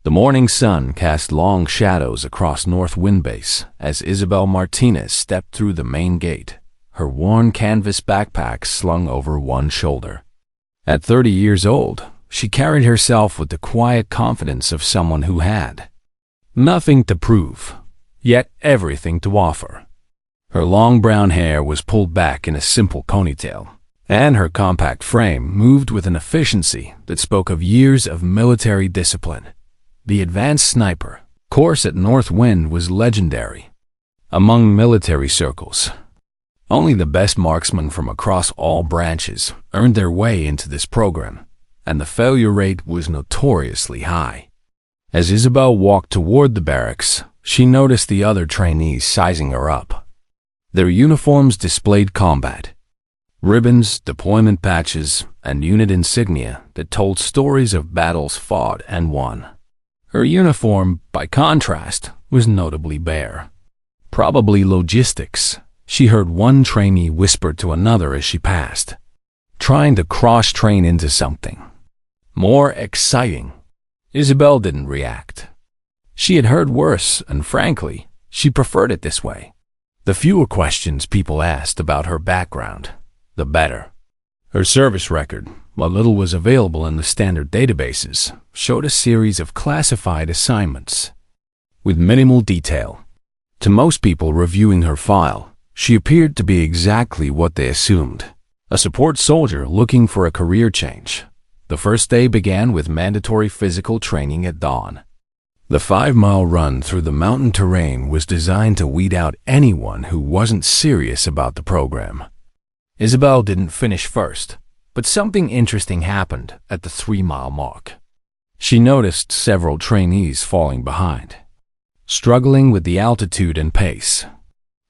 The morning sun cast long shadows across North Wind Base as Isabel Martinez stepped through the main gate, her worn canvas backpack slung over one shoulder. At 30 years old, she carried herself with the quiet confidence of someone who had nothing to prove, yet everything to offer. Her long brown hair was pulled back in a simple ponytail, and her compact frame moved with an efficiency that spoke of years of military discipline. The advanced sniper course at North Wind was legendary among military circles. Only the best marksmen from across all branches earned their way into this program, and the failure rate was notoriously high. As Isabel walked toward the barracks, she noticed the other trainees sizing her up. Their uniforms displayed combat ribbons, deployment patches, and unit insignia that told stories of battles fought and won. Her uniform, by contrast, was notably bare. Probably logistics, she heard one trainee whisper to another as she passed, trying to cross-train into something more exciting. Isabel didn't react. She had heard worse, and frankly, she preferred it this way. The fewer questions people asked about her background, the better. Her service record, while little was available in the standard databases, showed a series of classified assignments with minimal detail. To most people reviewing her file, she appeared to be exactly what they assumed, a support soldier looking for a career change. The first day began with mandatory physical training at dawn. The 5-mile run through the mountain terrain was designed to weed out anyone who wasn't serious about the program. Isabel didn't finish first, but something interesting happened at the 3-mile mark. She noticed several trainees falling behind, struggling with the altitude and pace.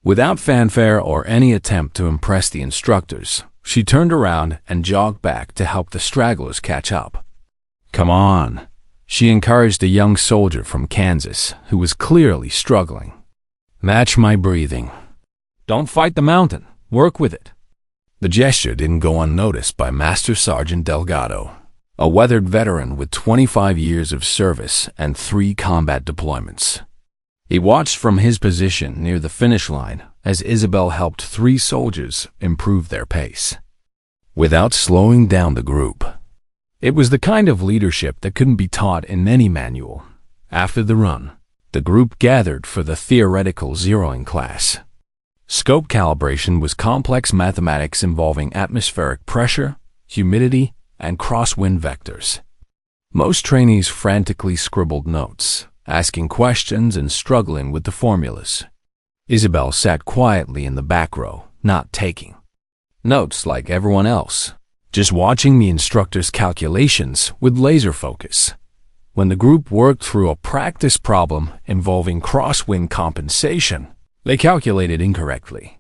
Without fanfare or any attempt to impress the instructors, she turned around and jogged back to help the stragglers catch up. "Come on," she encouraged a young soldier from Kansas who was clearly struggling. "Match my breathing. Don't fight the mountain, work with it." The gesture didn't go unnoticed by Master Sergeant Delgado, a weathered veteran with 25 years of service and 3 combat deployments. He watched from his position near the finish line as Isabel helped 3 soldiers improve their pace, without slowing down the group. It was the kind of leadership that couldn't be taught in any manual. After the run, the group gathered for the theoretical zeroing class. Scope calibration was complex mathematics involving atmospheric pressure, humidity, and crosswind vectors. Most trainees frantically scribbled notes, asking questions and struggling with the formulas. Isabel sat quietly in the back row, not taking notes like everyone else, just watching the instructor's calculations with laser focus. When the group worked through a practice problem involving crosswind compensation, they calculated incorrectly.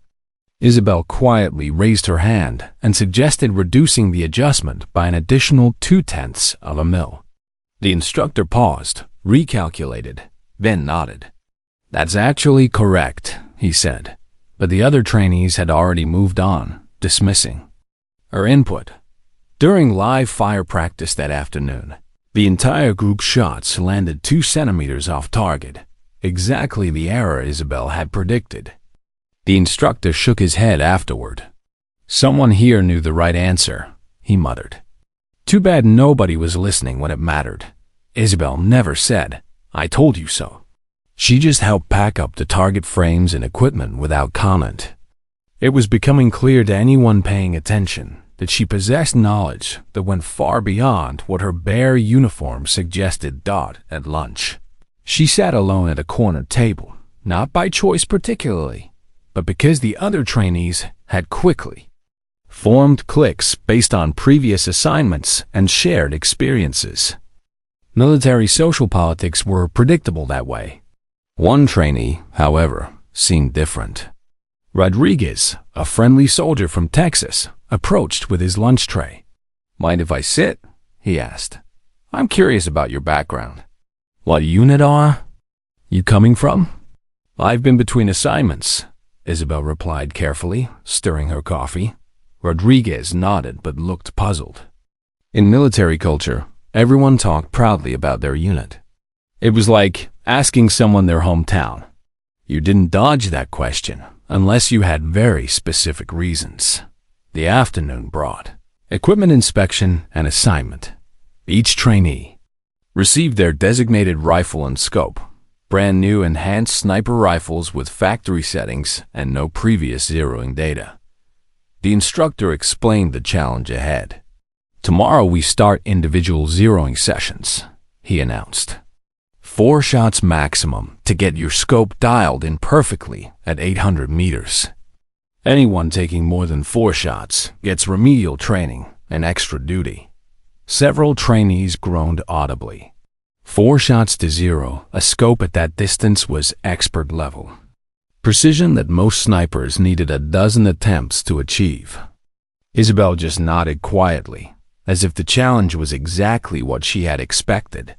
Isabel quietly raised her hand and suggested reducing the adjustment by an additional 0.2 of a mil. The instructor paused, recalculated, then nodded. "That's actually correct," he said, but the other trainees had already moved on, dismissing her input. During live fire practice that afternoon, the entire group's shots landed 2 centimeters off target, exactly the error Isabel had predicted. The instructor shook his head afterward. "Someone here knew the right answer," he muttered. "Too bad nobody was listening when it mattered." Isabel never said, "I told you so." She just helped pack up the target frames and equipment without comment. It was becoming clear to anyone paying attention that she possessed knowledge that went far beyond what her bare uniform suggested. At lunch, she sat alone at a corner table, not by choice particularly, but because the other trainees had quickly formed cliques based on previous assignments and shared experiences. Military social politics were predictable that way. One trainee, however, seemed different. Rodriguez, a friendly soldier from Texas, approached with his lunch tray. "Mind if I sit?" he asked. "I'm curious about your background." "What unit are you coming from?" "I've been between assignments," Isabel replied carefully, stirring her coffee. Rodriguez nodded but looked puzzled. In military culture, everyone talked proudly about their unit. It was like asking someone their hometown. You didn't dodge that question unless you had very specific reasons. The afternoon brought equipment inspection and assignment. Each trainee received their designated rifle and scope, brand new enhanced sniper rifles with factory settings and no previous zeroing data. The instructor explained the challenge ahead. Tomorrow we start individual zeroing sessions, he announced. 4 shots maximum to get your scope dialed in perfectly at 800 meters. Anyone taking more than 4 shots gets remedial training and extra duty. Several trainees groaned audibly. 4 shots to zero, a scope at that distance was expert level. Precision that most snipers needed a dozen attempts to achieve. Isabel just nodded quietly, as if the challenge was exactly what she had expected.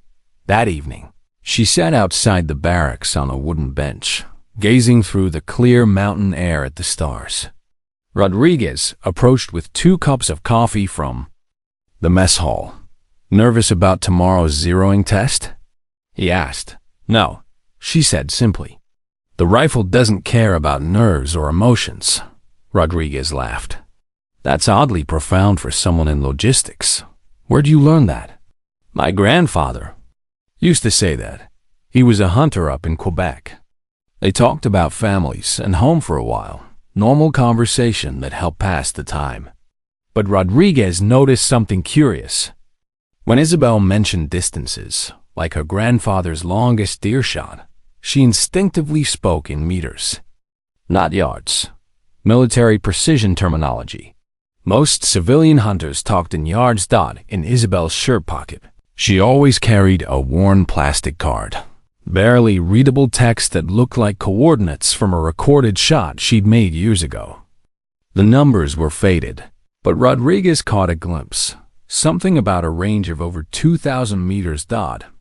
That evening, she sat outside the barracks on a wooden bench, gazing through the clear mountain air at the stars. Rodriguez approached with 2 cups of coffee from the mess hall. "Nervous about tomorrow's zeroing test?" he asked. "No," she said simply. "The rifle doesn't care about nerves or emotions," Rodriguez laughed. "That's oddly profound for someone in logistics. Where'd you learn that?" "My grandfather used to say that. He was a hunter up in Quebec." They talked about families and home for a while, normal conversation that helped pass the time. But Rodriguez noticed something curious. When Isabel mentioned distances, like her grandfather's longest deer shot, she instinctively spoke in meters, not yards. Military precision terminology. Most civilian hunters talked in yards. In Isabel's shirt pocket, she always carried a worn plastic card, barely readable text that looked like coordinates from a recorded shot she'd made years ago. The numbers were faded, but Rodriguez caught a glimpse, something about a range of over 2,000 meters.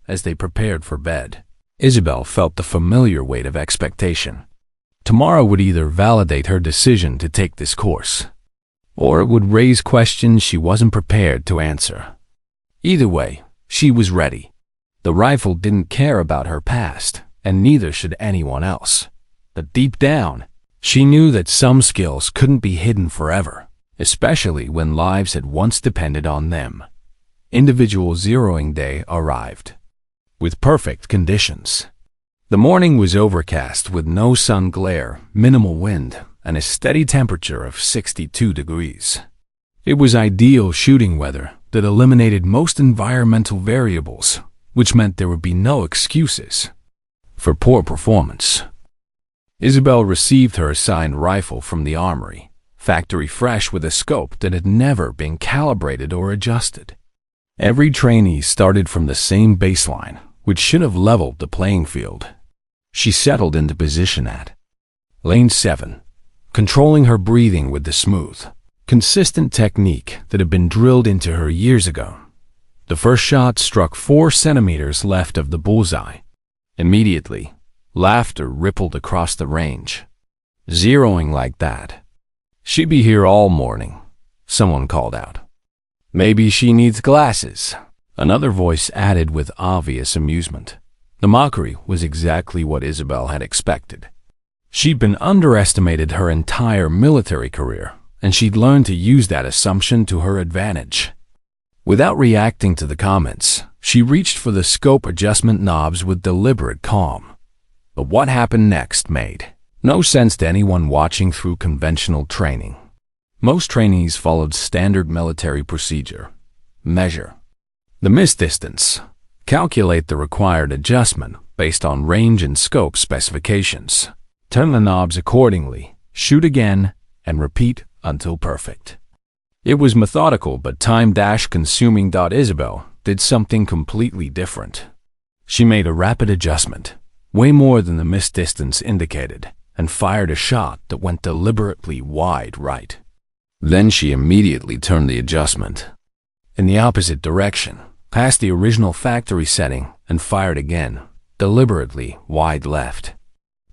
As they prepared for bed, Isabel felt the familiar weight of expectation. Tomorrow would either validate her decision to take this course, or it would raise questions she wasn't prepared to answer. Either way, she was ready. The rifle didn't care about her past, and neither should anyone else. But deep down, she knew that some skills couldn't be hidden forever, especially when lives had once depended on them. Individual zeroing day arrived, with perfect conditions. The morning was overcast with no sun glare, minimal wind, and a steady temperature of 62 degrees. It was ideal shooting weather that eliminated most environmental variables, which meant there would be no excuses for poor performance. Isabel received her assigned rifle from the armory, factory fresh with a scope that had never been calibrated or adjusted. Every trainee started from the same baseline, which should have leveled the playing field. She settled into position at Lane 7, controlling her breathing with the smooth, consistent technique that had been drilled into her years ago. The first shot struck 4 centimeters left of the bullseye. Immediately, laughter rippled across the range. "Zeroing like that. She'd be here all morning," someone called out. "Maybe she needs glasses," another voice added with obvious amusement. The mockery was exactly what Isabel had expected. She'd been underestimated her entire military career, and she'd learned to use that assumption to her advantage. Without reacting to the comments, she reached for the scope adjustment knobs with deliberate calm. But what happened next made no sense to anyone watching through conventional training. Most trainees followed standard military procedure. Measure the miss distance. Calculate the required adjustment based on range and scope specifications. Turn the knobs accordingly, shoot again, and repeat until perfect. It was methodical but time-consuming. Isabel did something completely different. She made a rapid adjustment, way more than the miss distance indicated, and fired a shot that went deliberately wide right. Then she immediately turned the adjustment in the opposite direction, past the original factory setting, and fired again, deliberately wide left.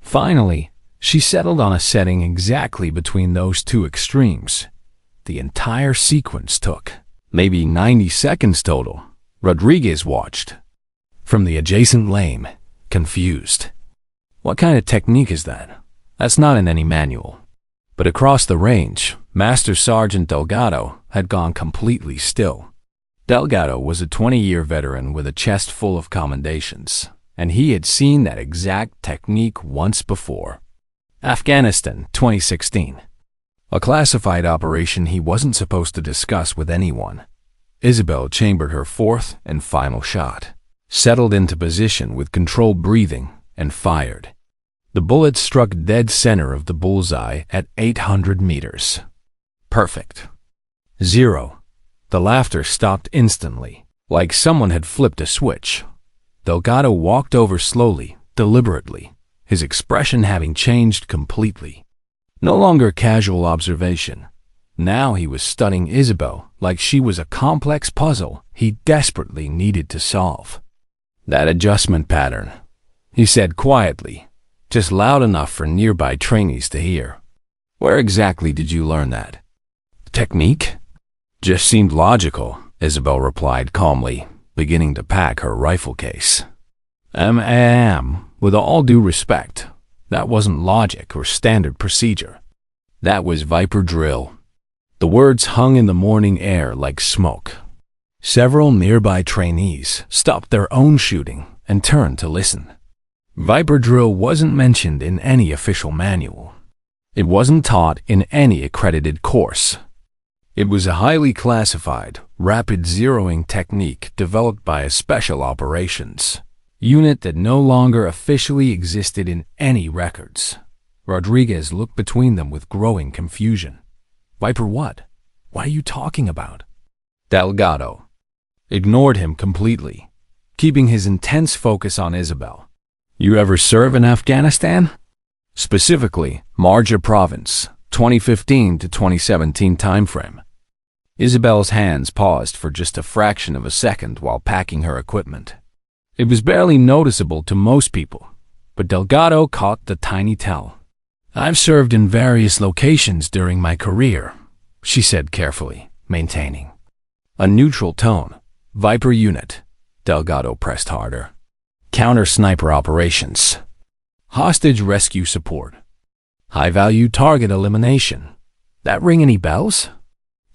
Finally, she settled on a setting exactly between those two extremes. The entire sequence took maybe 90 seconds total. Rodriguez watched, from the adjacent lane, confused. What kind of technique is that? That's not in any manual. But across the range, Master Sergeant Delgado had gone completely still. Delgado was a 20-year veteran with a chest full of commendations, and he had seen that exact technique once before. Afghanistan, 2016. A classified operation he wasn't supposed to discuss with anyone. Isabel chambered her fourth and final shot, settled into position with controlled breathing, and fired. The bullet struck dead center of the bullseye at 800 meters. Perfect. 0. The laughter stopped instantly, like someone had flipped a switch. Delgado walked over slowly, deliberately, his expression having changed completely. No longer casual observation. Now he was studying Isabel like she was a complex puzzle he desperately needed to solve. That adjustment pattern, he said quietly, just loud enough for nearby trainees to hear. Where exactly did you learn that? Technique? Just seemed logical, Isabel replied calmly, beginning to pack her rifle case. With all due respect, that wasn't logic or standard procedure. That was Viper drill. The words hung in the morning air like smoke. Several nearby trainees stopped their own shooting and turned to listen. Viper drill wasn't mentioned in any official manual. It wasn't taught in any accredited course. It was a highly classified, rapid zeroing technique developed by a special operations unit that no longer officially existed in any records. Rodriguez looked between them with growing confusion. Viper what? What are you talking about? Delgado ignored him completely, keeping his intense focus on Isabel. You ever serve in Afghanistan? Specifically, Marja Province, 2015 to 2017 timeframe. Isabel's hands paused for just a fraction of a second while packing her equipment. It was barely noticeable to most people, but Delgado caught the tiny tell. I've served in various locations during my career, she said carefully, maintaining a neutral tone. Viper unit, Delgado pressed harder. Counter-sniper operations. Hostage rescue support. High-value target elimination. That ring any bells?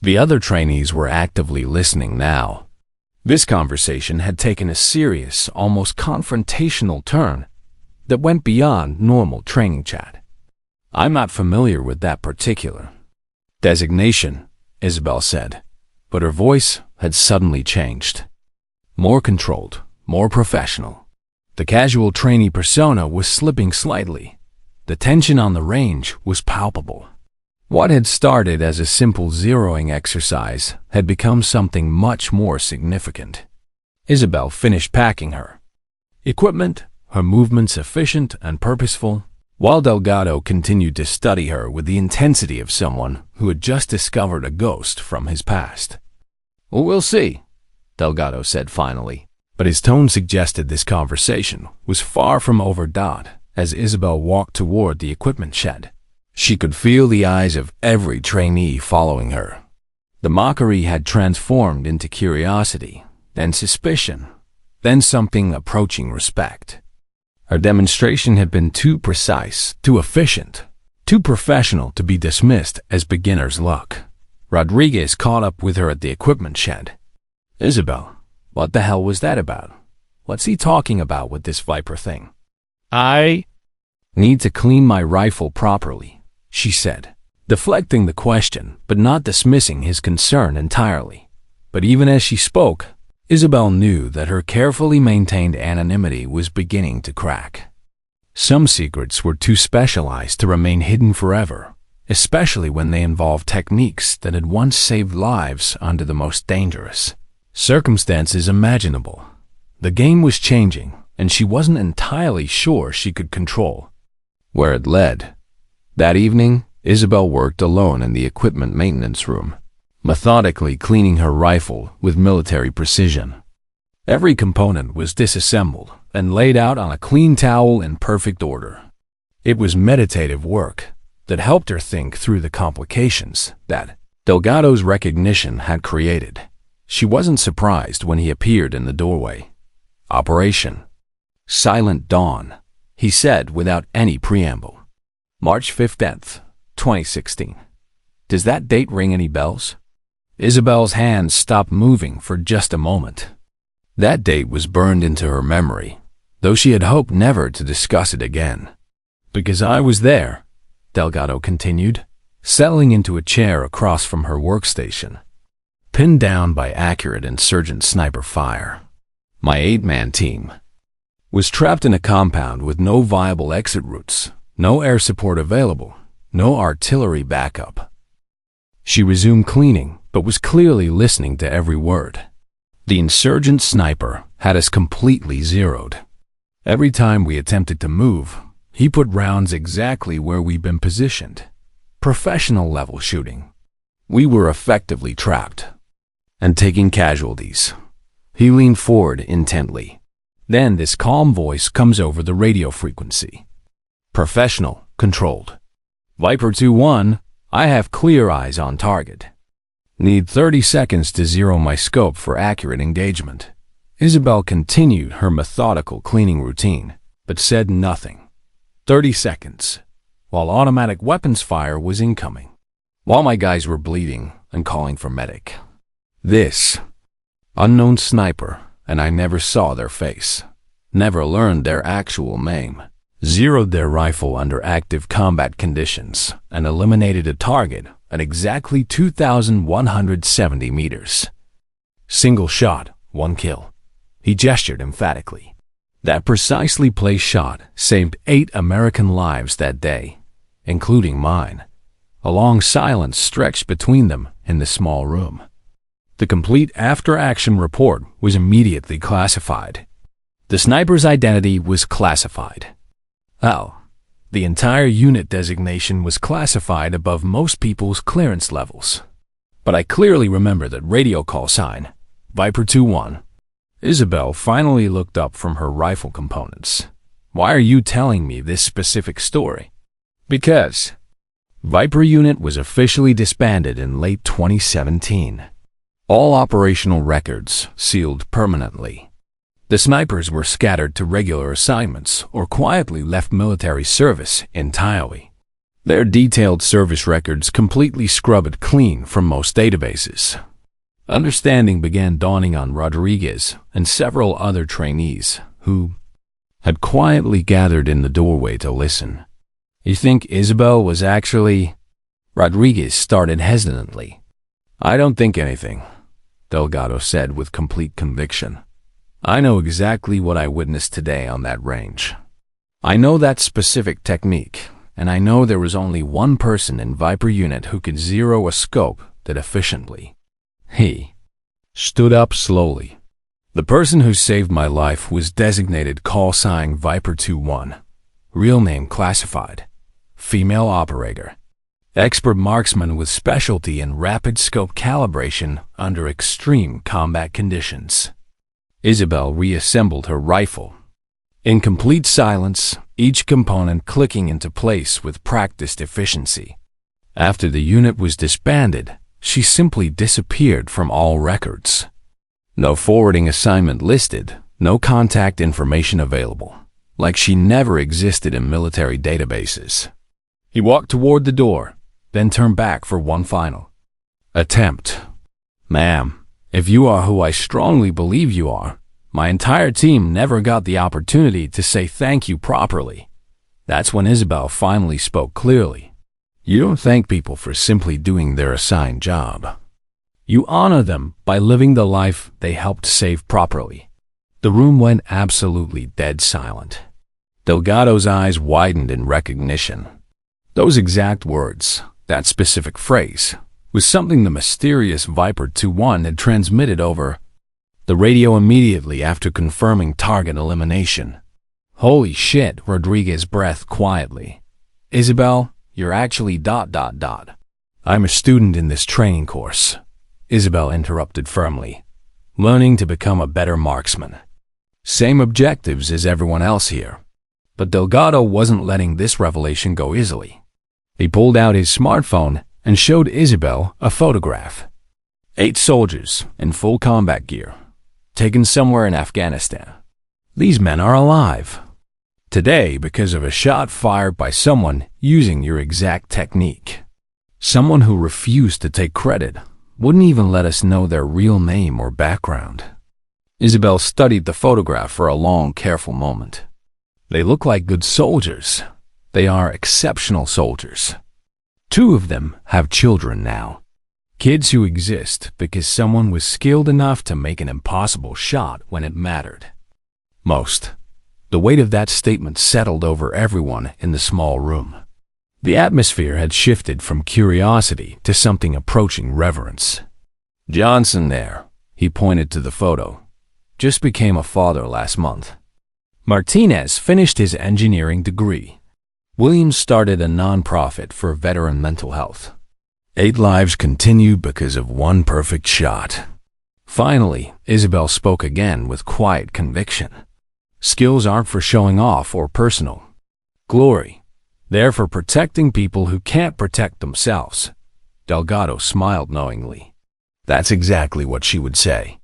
The other trainees were actively listening now. This conversation had taken a serious, almost confrontational turn that went beyond normal training chat. I'm not familiar with that particular designation, Isabel said, but her voice had suddenly changed. More controlled, more professional. The casual trainee persona was slipping slightly. The tension on the range was palpable. What had started as a simple zeroing exercise had become something much more significant. Isabel finished packing her equipment, her movements efficient and purposeful, while Delgado continued to study her with the intensity of someone who had just discovered a ghost from his past. Well, we'll see, Delgado said finally, but his tone suggested this conversation was far from overdone as Isabel walked toward the equipment shed. She could feel the eyes of every trainee following her. The mockery had transformed into curiosity, then suspicion, then something approaching respect. Her demonstration had been too precise, too efficient, too professional to be dismissed as beginner's luck. Rodriguez caught up with her at the equipment shed. Isabel, what the hell was that about? What's he talking about with this Viper thing? I need to clean my rifle properly, she said, deflecting the question but not dismissing his concern entirely. But even as she spoke, Isabel knew that her carefully maintained anonymity was beginning to crack. Some secrets were too specialized to remain hidden forever, especially when they involved techniques that had once saved lives under the most dangerous circumstances imaginable. The game was changing, and she wasn't entirely sure she could control where it led. That evening, Isabel worked alone in the equipment maintenance room, methodically cleaning her rifle with military precision. Every component was disassembled and laid out on a clean towel in perfect order. It was meditative work that helped her think through the complications that Delgado's recognition had created. She wasn't surprised when he appeared in the doorway. Operation Silent Dawn, he said without any preamble. March 15th, 2016. Does that date ring any bells? Isabel's hands stopped moving for just a moment. That date was burned into her memory, though she had hoped never to discuss it again. Because I was there, Delgado continued, settling into a chair across from her workstation. Pinned down by accurate insurgent sniper fire, my 8-man team was trapped in a compound with no viable exit routes, no air support available, no artillery backup. She resumed cleaning, but was clearly listening to every word. The insurgent sniper had us completely zeroed. Every time we attempted to move, he put rounds exactly where we'd been positioned. Professional level shooting. We were effectively trapped and taking casualties. He leaned forward intently. Then this calm voice comes over the radio frequency. Professional, controlled. Viper 2-1, I have clear eyes on target. Need 30 seconds to zero my scope for accurate engagement. Isabel continued her methodical cleaning routine, but said nothing. 30 seconds, while automatic weapons fire was incoming, while my guys were bleeding and calling for medic. This unknown sniper, and I never saw their face, never learned their actual name, zeroed their rifle under active combat conditions and eliminated a target at exactly 2,170 meters. Single shot, 1 kill. He gestured emphatically. That precisely placed shot saved 8 American lives that day, including mine. A long silence stretched between them in the small room. The complete after-action report was immediately classified. The sniper's identity was classified. Oh, the entire unit designation was classified above most people's clearance levels. But I clearly remember that radio call sign, Viper 2-1. Isabel finally looked up from her rifle components. Why are you telling me this specific story? Because Viper unit was officially disbanded in late 2017. All operational records sealed permanently. The snipers were scattered to regular assignments or quietly left military service entirely. Their detailed service records completely scrubbed clean from most databases. Understanding began dawning on Rodriguez and several other trainees who had quietly gathered in the doorway to listen. You think Isabel was actually... Rodriguez started hesitantly. I don't think anything, Delgado said with complete conviction. I know exactly what I witnessed today on that range. I know that specific technique, and I know there was only one person in Viper unit who could zero a scope that efficiently. He stood up slowly. The person who saved my life was designated call sign Viper 2-1, real name classified, female operator, expert marksman with specialty in rapid scope calibration under extreme combat conditions. Isabel reassembled her rifle. In complete silence, each component clicking into place with practiced efficiency. After the unit was disbanded, she simply disappeared from all records. No forwarding assignment listed, no contact information available, like she never existed in military databases. He walked toward the door, then turned back for one final attempt. Ma'am, if you are who I strongly believe you are, my entire team never got the opportunity to say thank you properly. That's when Isabel finally spoke clearly. You don't thank people for simply doing their assigned job. You honor them by living the life they helped save properly. The room went absolutely dead silent. Delgado's eyes widened in recognition. Those exact words, that specific phrase, was something the mysterious Viper 2-1 had transmitted over the radio immediately after confirming target elimination. Holy shit, Rodriguez breathed quietly. Isabel, you're actually ... I'm a student in this training course, Isabel interrupted firmly. Learning to become a better marksman. Same objectives as everyone else here. But Delgado wasn't letting this revelation go easily. He pulled out his smartphone and showed Isabel a photograph. 8 soldiers in full combat gear, taken somewhere in Afghanistan. These men are alive today because of a shot fired by someone using your exact technique. Someone who refused to take credit, wouldn't even let us know their real name or background. Isabel studied the photograph for a long, careful moment. They look like good soldiers. They are exceptional soldiers. 2 of them have children now. Kids who exist because someone was skilled enough to make an impossible shot when it mattered most. The weight of that statement settled over everyone in the small room. The atmosphere had shifted from curiosity to something approaching reverence. Johnson there, he pointed to the photo, just became a father last month. Martinez finished his engineering degree. Williams started a nonprofit for veteran mental health. 8 lives continued because of one perfect shot. Finally, Isabel spoke again with quiet conviction. Skills aren't for showing off or personal glory. They're for protecting people who can't protect themselves. Delgado smiled knowingly. That's exactly what she would say.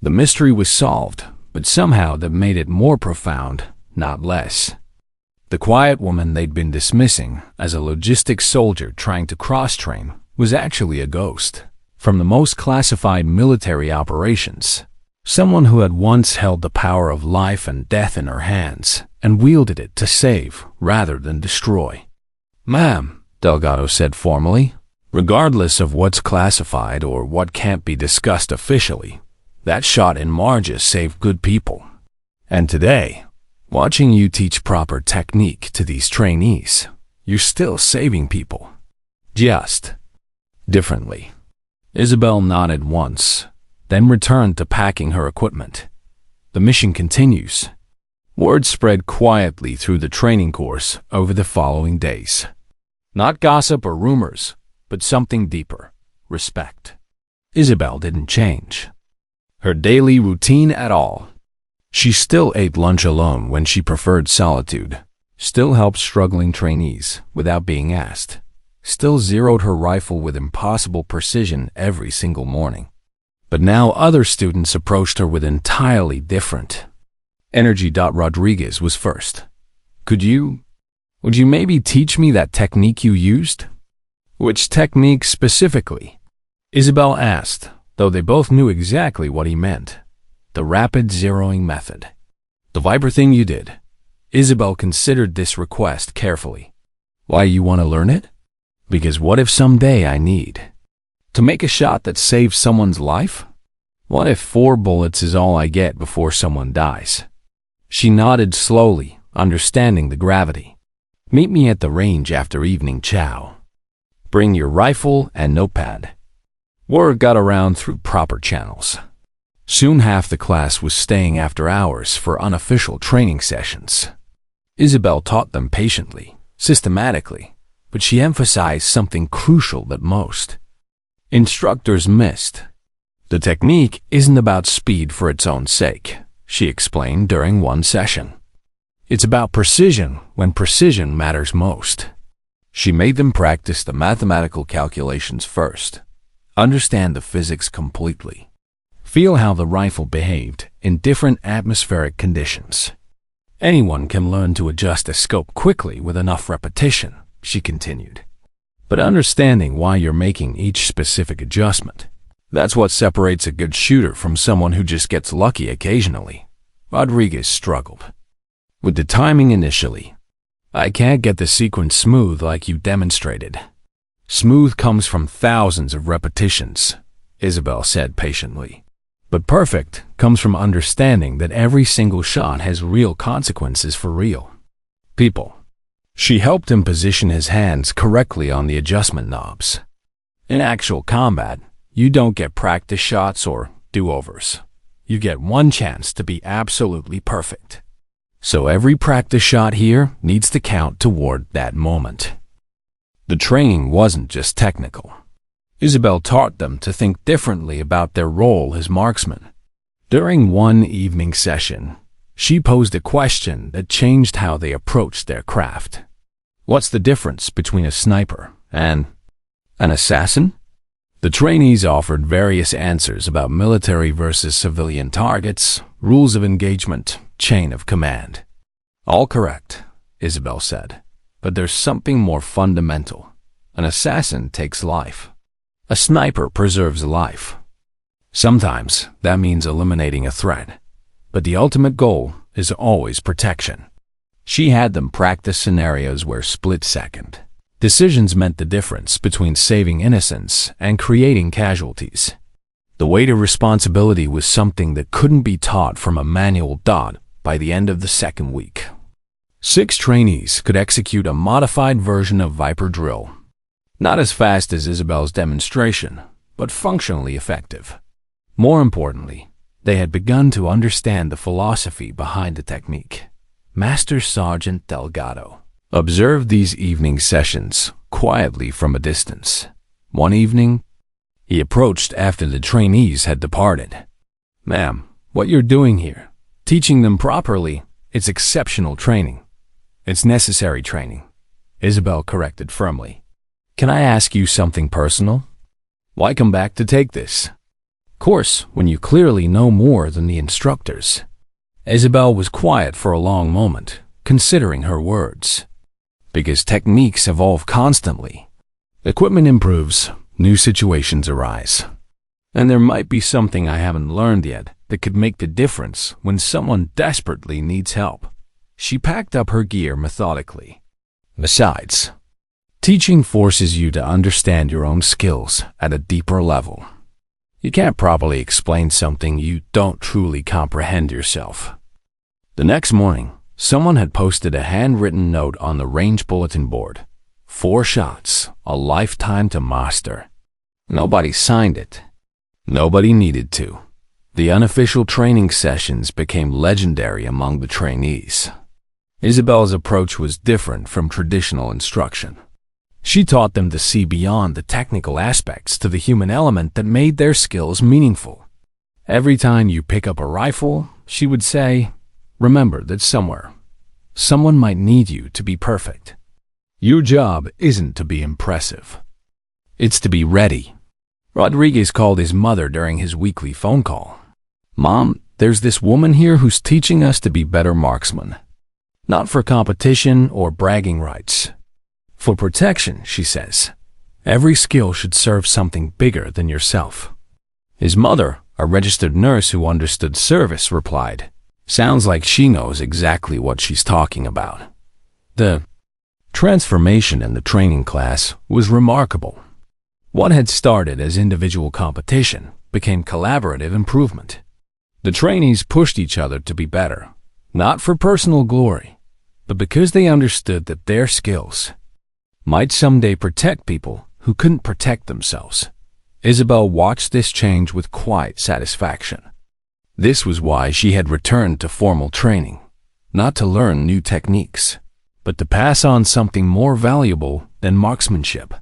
The mystery was solved, but somehow that made it more profound, not less. The quiet woman they'd been dismissing as a logistics soldier trying to cross-train was actually a ghost from the most classified military operations. Someone who had once held the power of life and death in her hands and wielded it to save rather than destroy. Ma'am, Delgado said formally, regardless of what's classified or what can't be discussed officially, that shot in Marja saved good people. And today, watching you teach proper technique to these trainees, you're still saving people. Just differently. Isabel nodded once, then returned to packing her equipment. The mission continues. Word spread quietly through the training course over the following days. Not gossip or rumors, but something deeper, respect. Isabel didn't change her daily routine at all. She still ate lunch alone when she preferred solitude, still helped struggling trainees without being asked, still zeroed her rifle with impossible precision every single morning. But now other students approached her with entirely different energy. Rodriguez was first. Would you maybe teach me that technique you used? Which technique specifically? Isabel asked, though they both knew exactly what he meant. The rapid zeroing method. The Viper thing you did. Isabel considered this request carefully. Why you want to learn it? Because what if someday I need to make a shot that saves someone's life? What if 4 bullets is all I get before someone dies? She nodded slowly, understanding the gravity. Meet me at the range after evening chow. Bring your rifle and notepad. Word got around through proper channels. Soon half the class was staying after hours for unofficial training sessions. Isabel taught them patiently, systematically, but she emphasized something crucial that most instructors missed. The technique isn't about speed for its own sake, she explained during one session. It's about precision when precision matters most. She made them practice the mathematical calculations first, understand the physics completely, feel how the rifle behaved in different atmospheric conditions. Anyone can learn to adjust a scope quickly with enough repetition, she continued. But understanding why you're making each specific adjustment, that's what separates a good shooter from someone who just gets lucky occasionally. Rodriguez struggled with the timing initially. I can't get the sequence smooth like you demonstrated. Smooth comes from thousands of repetitions, Isabel said patiently. But perfect comes from understanding that every single shot has real consequences for real people. She helped him position his hands correctly on the adjustment knobs. In actual combat, you don't get practice shots or do-overs. You get one chance to be absolutely perfect. So every practice shot here needs to count toward that moment. The training wasn't just technical. Isabel taught them to think differently about their role as marksmen. During one evening session, she posed a question that changed how they approached their craft. What's the difference between a sniper and an assassin? The trainees offered various answers about military versus civilian targets, rules of engagement, chain of command. All correct, Isabel said, but there's something more fundamental. An assassin takes life. A sniper preserves life. Sometimes that means eliminating a threat, but the ultimate goal is always protection. She had them practice scenarios where split-second decisions meant the difference between saving innocents and creating casualties. The weight of responsibility was something that couldn't be taught from a manual dot by the end of the second week. 6 trainees could execute a modified version of Viper drill. Not as fast as Isabel's demonstration, but functionally effective. More importantly, they had begun to understand the philosophy behind the technique. Master Sergeant Delgado observed these evening sessions quietly from a distance. One evening, he approached after the trainees had departed. "Ma'am, what you're doing here, teaching them properly, it's exceptional training. It's necessary training," Isabel corrected firmly. "Can I ask you something personal? Why come back to take this course when you clearly know more than the instructors?" Isabel was quiet for a long moment, considering her words. "Because techniques evolve constantly. Equipment improves, new situations arise. And there might be something I haven't learned yet that could make the difference when someone desperately needs help." She packed up her gear methodically. "Besides, teaching forces you to understand your own skills at a deeper level. You can't properly explain something you don't truly comprehend yourself." The next morning, someone had posted a handwritten note on the range bulletin board. 4 shots, a lifetime to master. Nobody signed it. Nobody needed to. The unofficial training sessions became legendary among the trainees. Isabel's approach was different from traditional instruction. She taught them to see beyond the technical aspects to the human element that made their skills meaningful. Every time you pick up a rifle, she would say, "Remember that somewhere, someone might need you to be perfect. Your job isn't to be impressive. It's to be ready." Rodriguez called his mother during his weekly phone call. "Mom, there's this woman here who's teaching us to be better marksmen. Not for competition or bragging rights. For protection," she says. "Every skill should serve something bigger than yourself." His mother, a registered nurse who understood service, replied, "Sounds like she knows exactly what she's talking about." The transformation in the training class was remarkable. What had started as individual competition became collaborative improvement. The trainees pushed each other to be better, not for personal glory, but because they understood that their skills might someday protect people who couldn't protect themselves. Isabel watched this change with quiet satisfaction. This was why she had returned to formal training, not to learn new techniques, but to pass on something more valuable than marksmanship.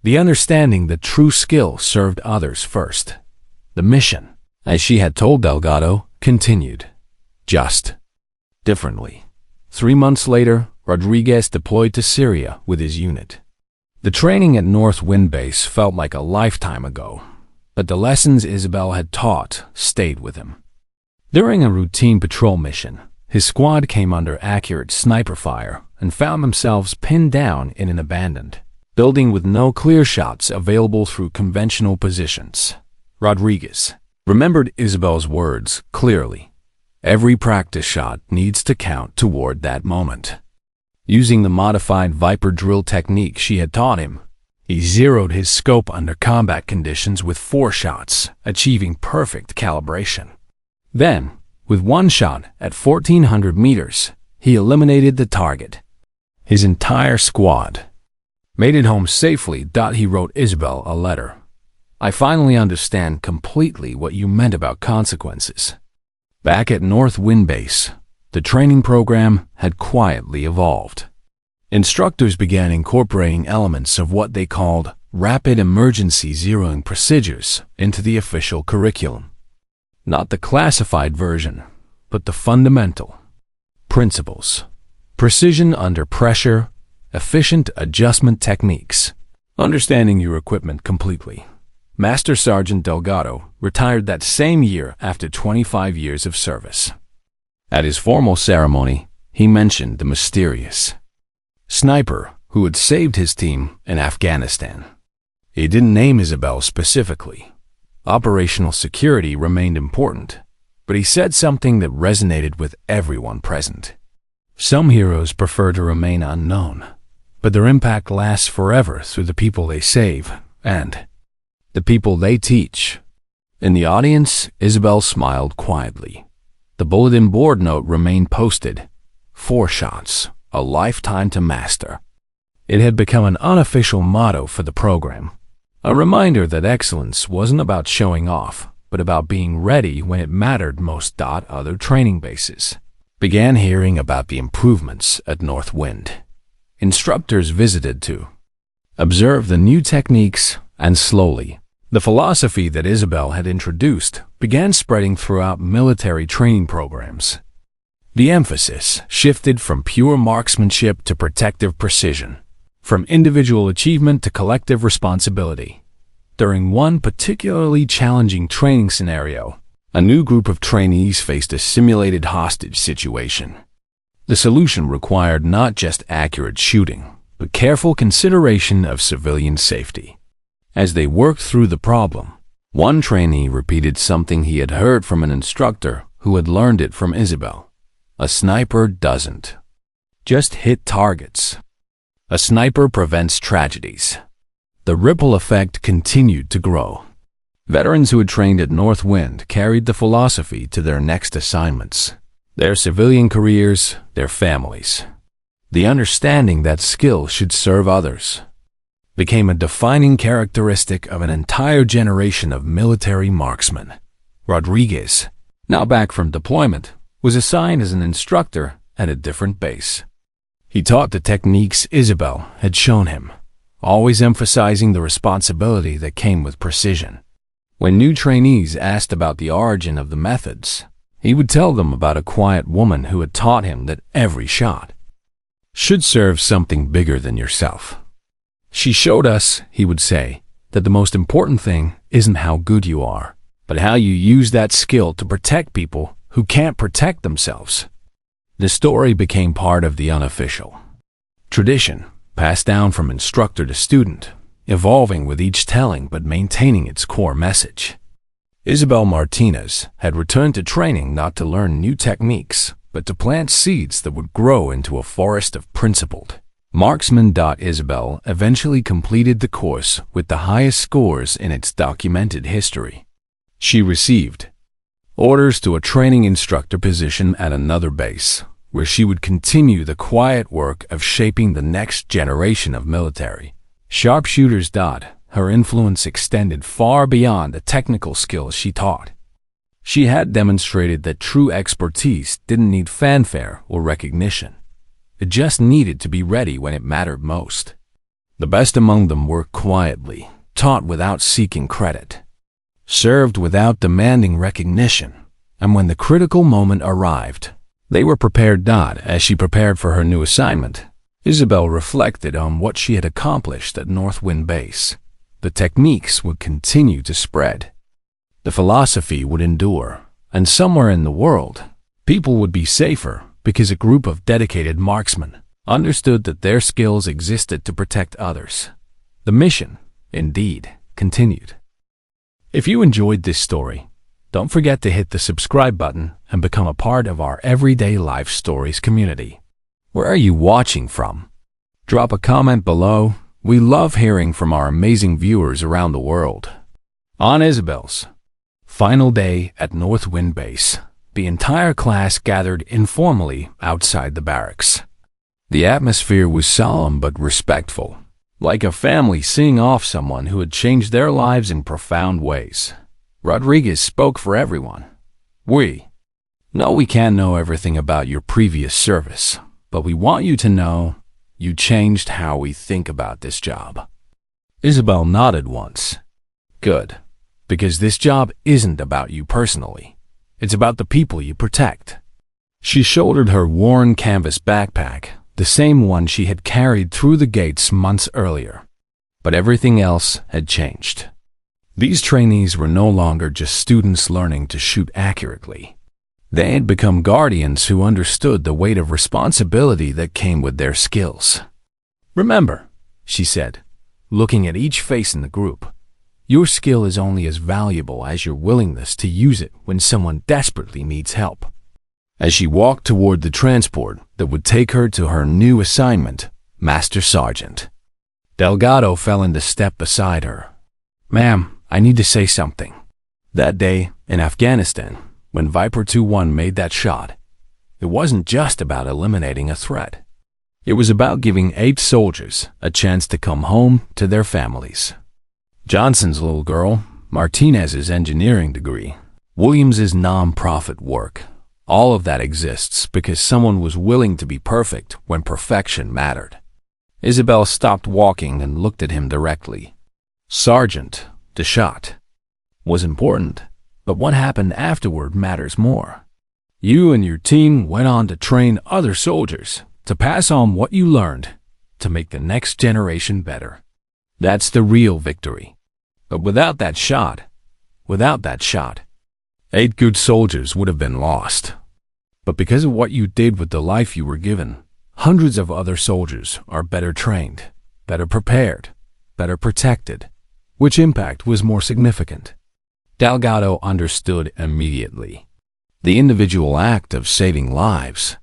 The understanding that true skill served others first. The mission, as she had told Delgado, continued, just differently. 3 months later, Rodriguez deployed to Syria with his unit. The training at North Wind Base felt like a lifetime ago, but the lessons Isabel had taught stayed with him. During a routine patrol mission, his squad came under accurate sniper fire and found themselves pinned down in an abandoned building with no clear shots available through conventional positions. Rodriguez remembered Isabel's words clearly. Every practice shot needs to count toward that moment. Using the modified Viper drill technique she had taught him, he zeroed his scope under combat conditions with 4 shots, achieving perfect calibration. Then, with 1 shot at 1,400 meters, he eliminated the target. His entire squad made it home safely. He wrote Isabel a letter. "I finally understand completely what you meant about consequences." Back at North Wind Base, the training program had quietly evolved. Instructors began incorporating elements of what they called rapid emergency zeroing procedures into the official curriculum. Not the classified version, but the fundamental principles. Precision under pressure, efficient adjustment techniques, understanding your equipment completely. Master Sergeant Delgado retired that same year after 25 years of service. At his formal ceremony, he mentioned the mysterious sniper who had saved his team in Afghanistan. He didn't name Isabel specifically. Operational security remained important, but he said something that resonated with everyone present. Some heroes prefer to remain unknown, but their impact lasts forever through the people they save and the people they teach. In the audience, Isabel smiled quietly. The bulletin board note remained posted. 4 shots, a lifetime to master. It had become an unofficial motto for the program. A reminder that excellence wasn't about showing off, but about being ready when it mattered most. Other training bases began hearing about the improvements at Northwind. Instructors visited to observe the new techniques, and slowly, the philosophy that Isabel had introduced began spreading throughout military training programs. The emphasis shifted from pure marksmanship to protective precision, from individual achievement to collective responsibility. During one particularly challenging training scenario, a new group of trainees faced a simulated hostage situation. The solution required not just accurate shooting, but careful consideration of civilian safety. As they worked through the problem, one trainee repeated something he had heard from an instructor who had learned it from Isabel. A sniper doesn't just hit targets. A sniper prevents tragedies. The ripple effect continued to grow. Veterans who had trained at Northwind carried the philosophy to their next assignments, their civilian careers, their families. The understanding that skill should serve others became a defining characteristic of an entire generation of military marksmen. Rodriguez, now back from deployment, was assigned as an instructor at a different base. He taught the techniques Isabel had shown him, always emphasizing the responsibility that came with precision. When new trainees asked about the origin of the methods, he would tell them about a quiet woman who had taught him that every shot should serve something bigger than yourself. She showed us, he would say, that the most important thing isn't how good you are, but how you use that skill to protect people who can't protect themselves. The story became part of the unofficial tradition, passed down from instructor to student, evolving with each telling but maintaining its core message. Isabel Martinez had returned to training not to learn new techniques, but to plant seeds that would grow into a forest of principled marksmen. Isabel eventually completed the course with the highest scores in its documented history. She received orders to a training instructor position at another base, where she would continue the quiet work of shaping the next generation of military sharpshooters. Her influence extended far beyond the technical skills she taught. She had demonstrated that true expertise didn't need fanfare or recognition. It just needed to be ready when it mattered most. The best among them worked quietly, taught without seeking credit, served without demanding recognition, and when the critical moment arrived, they were prepared. As she prepared for her new assignment, Isabel reflected on what she had accomplished at Northwind Base. The techniques would continue to spread. The philosophy would endure, and somewhere in the world, people would be safer because a group of dedicated marksmen understood that their skills existed to protect others. The mission, indeed, continued. If you enjoyed this story, don't forget to hit the subscribe button and become a part of our Everyday Life Stories community. Where are you watching from? Drop a comment below. We love hearing from our amazing viewers around the world. On Isabel's final day at Northwind Base, the entire class gathered informally outside the barracks. The atmosphere was solemn but respectful, like a family seeing off someone who had changed their lives in profound ways. Rodriguez spoke for everyone. We know we can't know everything about your previous service, but we want you to know you changed how we think about this job. Isabel nodded once. Good, because this job isn't about you personally. It's about the people you protect. She shouldered her worn canvas backpack, the same one she had carried through the gates months earlier. But everything else had changed. These trainees were no longer just students learning to shoot accurately. They had become guardians who understood the weight of responsibility that came with their skills. "Remember," she said, looking at each face in the group, "your skill is only as valuable as your willingness to use it when someone desperately needs help." As she walked toward the transport that would take her to her new assignment, Master Sergeant Delgado fell into step beside her. "Ma'am, I need to say something." That day in Afghanistan, when Viper 2-1 made that shot, it wasn't just about eliminating a threat. It was about giving 8 soldiers a chance to come home to their families. Johnson's little girl, Martinez's engineering degree, Williams's non-profit work, all of that exists because someone was willing to be perfect when perfection mattered. Isabel stopped walking and looked at him directly. Sergeant, the shot was important, but what happened afterward matters more. You and your team went on to train other soldiers, to pass on what you learned, to make the next generation better. That's the real victory. But without that shot, 8 good soldiers would have been lost. But because of what you did with the life you were given, hundreds of other soldiers are better trained, better prepared, better protected. Which impact was more significant? Delgado understood immediately. The individual act of saving lives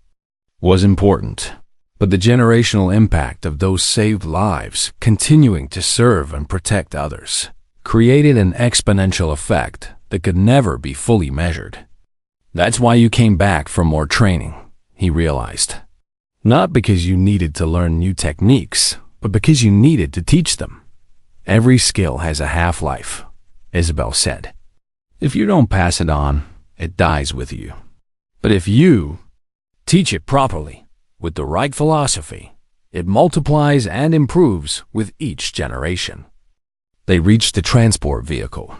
was important, but the generational impact of those saved lives continuing to serve and protect others created an exponential effect that could never be fully measured. That's why you came back for more training, he realized. Not because you needed to learn new techniques, but because you needed to teach them. Every skill has a half-life, Isabel said. If you don't pass it on, it dies with you. But if you teach it properly, with the right philosophy, it multiplies and improves with each generation. They reached the transport vehicle.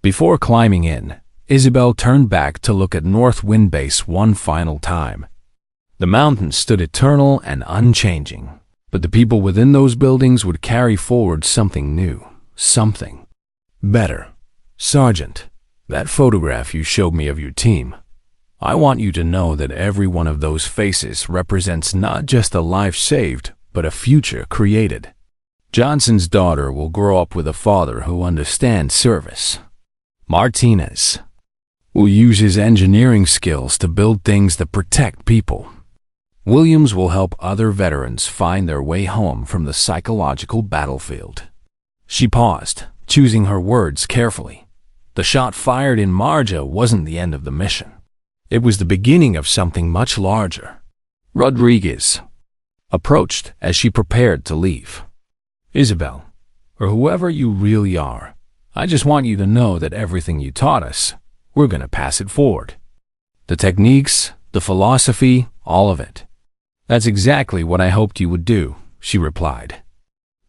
Before climbing in, Isabel turned back to look at North Wind Base one final time. The mountains stood eternal and unchanging, but the people within those buildings would carry forward something new, something better. Sergeant, that photograph you showed me of your team, I want you to know that every one of those faces represents not just a life saved, but a future created. Johnson's daughter will grow up with a father who understands service. Martinez will use his engineering skills to build things that protect people. Williams will help other veterans find their way home from the psychological battlefield. She paused, choosing her words carefully. The shot fired in Marja wasn't the end of the mission. It was the beginning of something much larger. Rodriguez approached as she prepared to leave. Isabel, or whoever you really are, I just want you to know that everything you taught us, we're going to pass it forward. The techniques, the philosophy, all of it. That's exactly what I hoped you would do, she replied.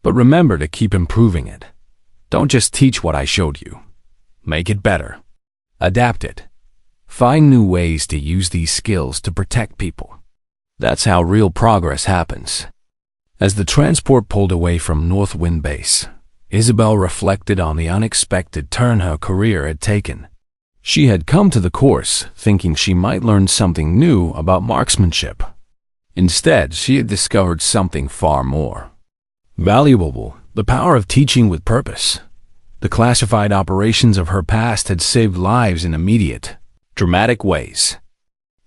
But remember to keep improving it. Don't just teach what I showed you. Make it better. Adapt it. Find new ways to use these skills to protect people. That's how real progress happens. As the transport pulled away from North Wind Base, Isabel reflected on the unexpected turn her career had taken. She had come to the course thinking she might learn something new about marksmanship. Instead, she had discovered something far more valuable, the power of teaching with purpose. The classified operations of her past had saved lives in immediate, dramatic ways.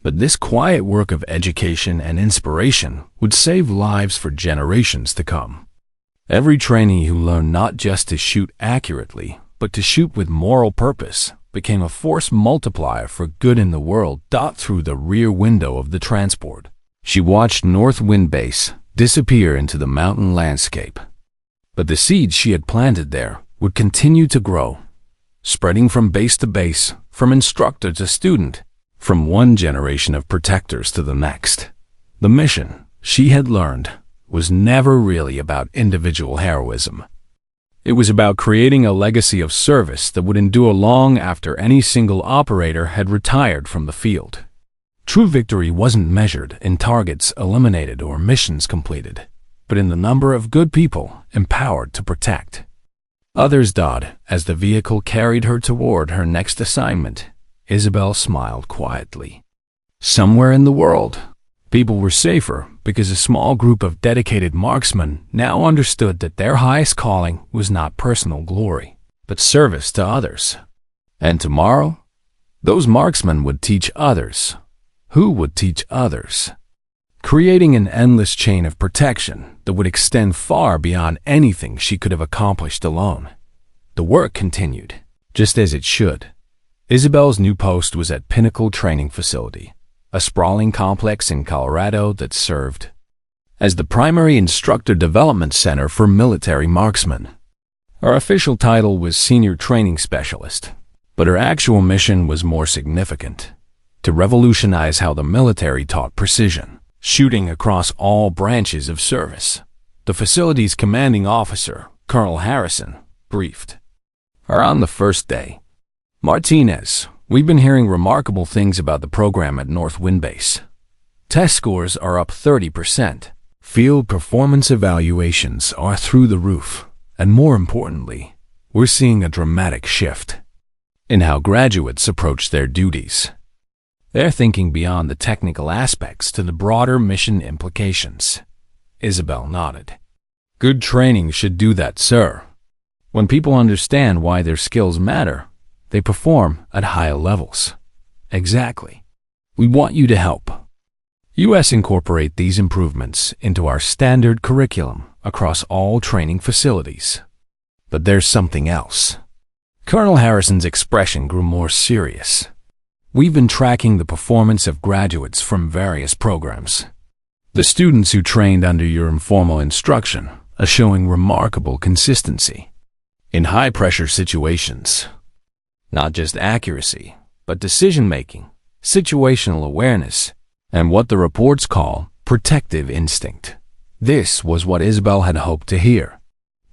But this quiet work of education and inspiration would save lives for generations to come. Every trainee who learned not just to shoot accurately, but to shoot with moral purpose, became a force multiplier for good in the world. Through the rear window of the transport, she watched North Wind Base disappear into the mountain landscape. But the seeds she had planted there would continue to grow, spreading from base to base, from instructor to student, from one generation of protectors to the next. The mission, she had learned, was never really about individual heroism. It was about creating a legacy of service that would endure long after any single operator had retired from the field. True victory wasn't measured in targets eliminated or missions completed, but in the number of good people empowered to protect. Others died as the vehicle carried her toward her next assignment. Isabel smiled quietly. Somewhere in the world, people were safer because a small group of dedicated marksmen now understood that their highest calling was not personal glory, but service to others. And tomorrow, those marksmen would teach others. Who would teach others? Creating an endless chain of protection that would extend far beyond anything she could have accomplished alone. The work continued, just as it should. Isabel's new post was at Pinnacle Training Facility, a sprawling complex in Colorado that served as the primary instructor development center for military marksmen. Her official title was Senior Training Specialist, but her actual mission was more significant: to revolutionize how the military taught precision shooting across all branches of service. The facility's commanding officer, Colonel Harrison, briefed her on the first day. "Martinez, we've been hearing remarkable things about the program at North Wind Base. Test scores are up 30%. Field performance evaluations are through the roof. And more importantly, we're seeing a dramatic shift in how graduates approach their duties. They're thinking beyond the technical aspects to the broader mission implications." Isabel nodded. "Good training should do that, sir. When people understand why their skills matter, they perform at higher levels." "Exactly. We want you to help us incorporate these improvements into our standard curriculum across all training facilities." "But there's something else." Colonel Harrison's expression grew more serious. "We've been tracking the performance of graduates from various programs. The students who trained under your informal instruction are showing remarkable consistency in high-pressure situations. Not just accuracy, but decision-making, situational awareness, and what the reports call protective instinct." This was what Isabel had hoped to hear.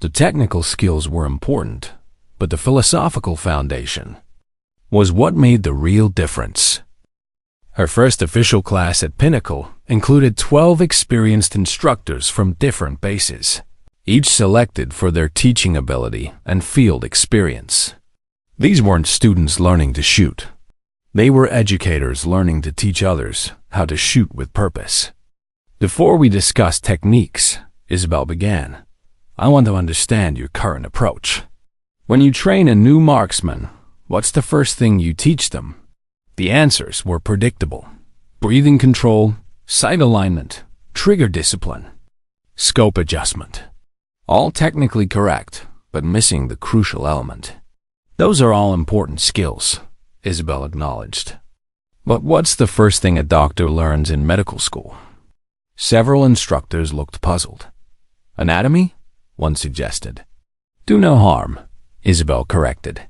The technical skills were important, but the philosophical foundation was what made the real difference. Her first official class at Pinnacle included 12 experienced instructors from different bases, each selected for their teaching ability and field experience. These weren't students learning to shoot. They were educators learning to teach others how to shoot with purpose. "Before we discuss techniques," Isabel began, "I want to understand your current approach. When you train a new marksman, what's the first thing you teach them?" The answers were predictable: breathing control, sight alignment, trigger discipline, scope adjustment. All technically correct, but missing the crucial element. "Those are all important skills," Isabel acknowledged. "But what's the first thing a doctor learns in medical school?" Several instructors looked puzzled. "Anatomy?" one suggested. "Do no harm," Isabel corrected.